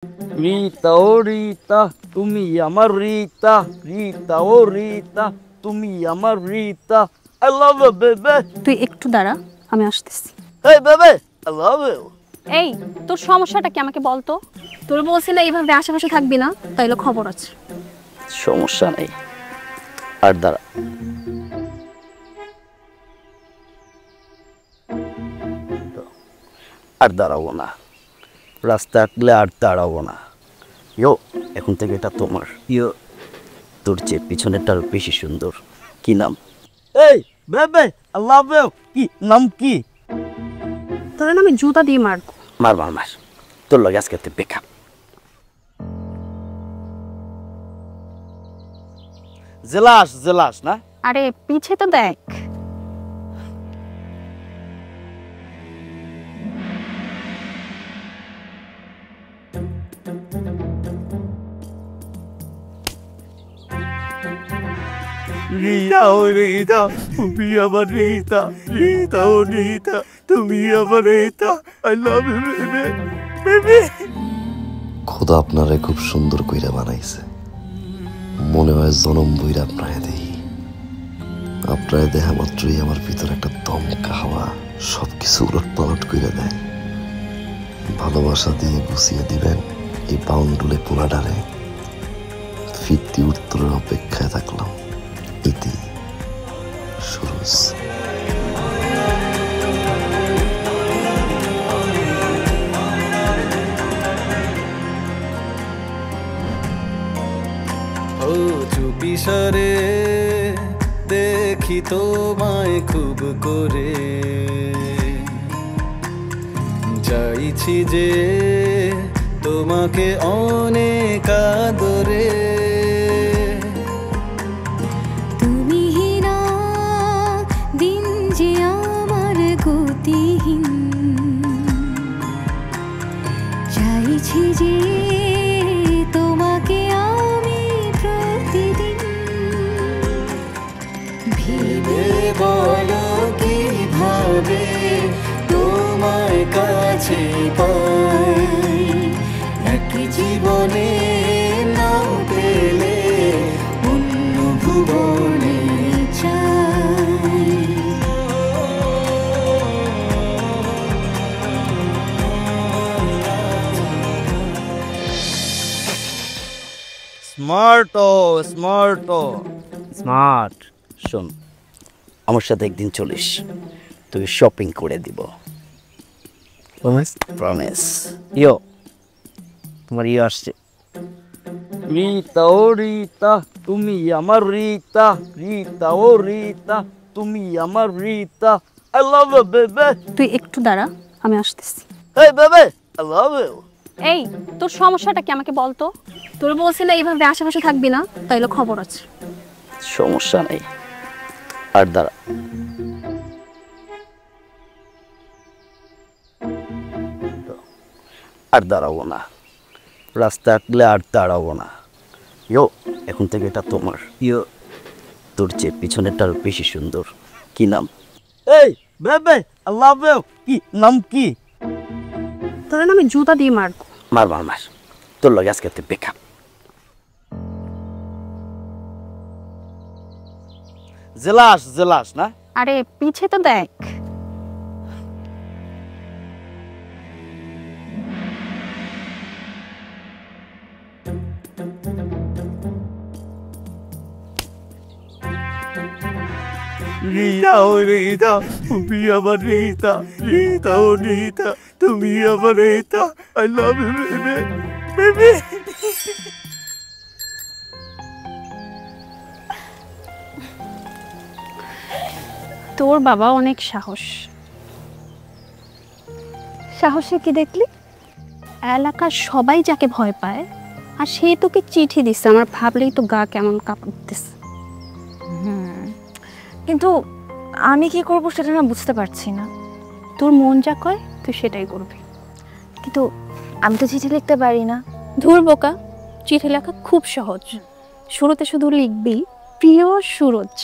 রিতা ও রিতা তুমি আমার রিতা, রিতা ও রিতা তুমি আমার Rita. I love you baby. তুই একটু দাঁড়া, আমি আসতেছি। এই বেবি আই লাভ ইউ। এই তোর সমস্যাটা কি আমাকে বলতো? তোর বলছিল এইভাবে আশেপাশে থাকবি না, তাইলে খবর আছে। সমস্যা নেই, আর দাঁড়া। আর দাঁড়াবো না, রাস্তা আঁকলে আর দাঁড়াবো না। ইয়ো এখন থেকে এটা তোমার। ইয়ো তোর চেয়ে পিছনেরটা আরো বেশি সুন্দর। কি নাম? এই বেবে আই লাভ ইউ। কি নাম? কি তোর না আমি জুতা দিয়ে মারবো। মার মার মার, তোর লগে আজকে বেকা। জেলাস জেলাস না? আরে পিছে তো দেখ। রিতা ও রিতা তুমি আমার রিতা, রিতা ও রিতা তুমি আমার Rita. I love you baby baby. খোদা আপনারে খুব সুন্দর কইরা বানাইছে, মনে হয় জনম বইরা আপনারে দেখি। আপনারে দেখা মাত্রই আমার ভিতরে একটা দমকা হাওয়া সবকিছু উলট পালট কইরা দেয়। ভালোবাসা দিয়ে গুছিয়ে দিবেন এই বাউন্ডুলে পোলাডারে। ফিরতি উত্তরের অপেক্ষায় থাকলাম। ইতি সুরজ। ও চুপি সরে দেখি তোমায় খুব করে, চাইছি যে তোমাকে অনেক আদরে। তুমি না দিন যে আমার গতিহীন, চাইছি যে তোমাকে আমি প্রতিদিন। ভেবে বলো কিভাবে তোমায় কাছে পাই, এক জীবনে নাও পেলে অন্য ভুবনে চাই। Smart smart smart. শোন, আমার সাথে একদিন চলিস, তুই শপিং করে দিব। প্রমিস? প্রমিস। ইয়ো তোমার ইয়ে আসছে। রিতা ও রিতা তুমি আমার রিতা, রিতা ও রিতা তুমি আমার Rita. I love you baby. তুই একটু দাঁড়া, আমি আসতেছি। এই বেবি আই লাভ ইউ। এই তোর সমস্যাটা কি আমাকে বলতো? তোর বলছিল এইভাবে আশেপাশে থাকবি না, তাইলে খবর আছে। সমস্যা নেই, আর দাঁড়া। আর দাঁড়াবো না, রাস্তা আঁকলে আর দাঁড়াবো না। ইয়ো এখন থেকে এটা তোমার। ইয়ো তোর চেয়ে পিছনেরটা আরো বেশি সুন্দর। কি নাম? এই বেবে আই লাভ ইউ। কি নাম? কি তোর না আমি জুতা দিয়ে মারবো। মার মার মার, তোর লগে আজকে বেকা। জেলাস জেলাস না? আরে পিছে তো দেখ। রিতা ও রিতা তুমি আমার রিতা, রিতা ও রিতা তুমি আমার Rita. I love you baby baby. তোর বাবা অনেক সাহস। সাহসে কি দেখলি? এলাকার সবাই যাকে ভয় পায়, আর সে তোকে চিঠি দিচ্ছে। আমার ভাবলেই তো গা কেমন কাঁপতেছে। কিন্তু আমি কি করব সেটা না বুঝতে পারছি না। তোর মন যা কয় তুই সেটাই করবি। কিন্তু আমি তো চিঠি লিখতে পারি না। ধুর বোকা, চিঠি লেখা খুব সহজ। শুরুতে শুধু লিখবি প্রিয় সুরজ।